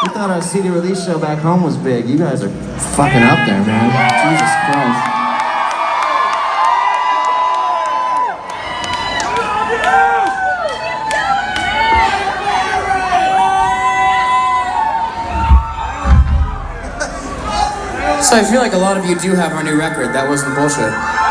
We thought our CD release show back home was big. You guys are fucking up there, man. Jesus Christ. So I feel like a lot of you do have our new record. That wasn't bullshit.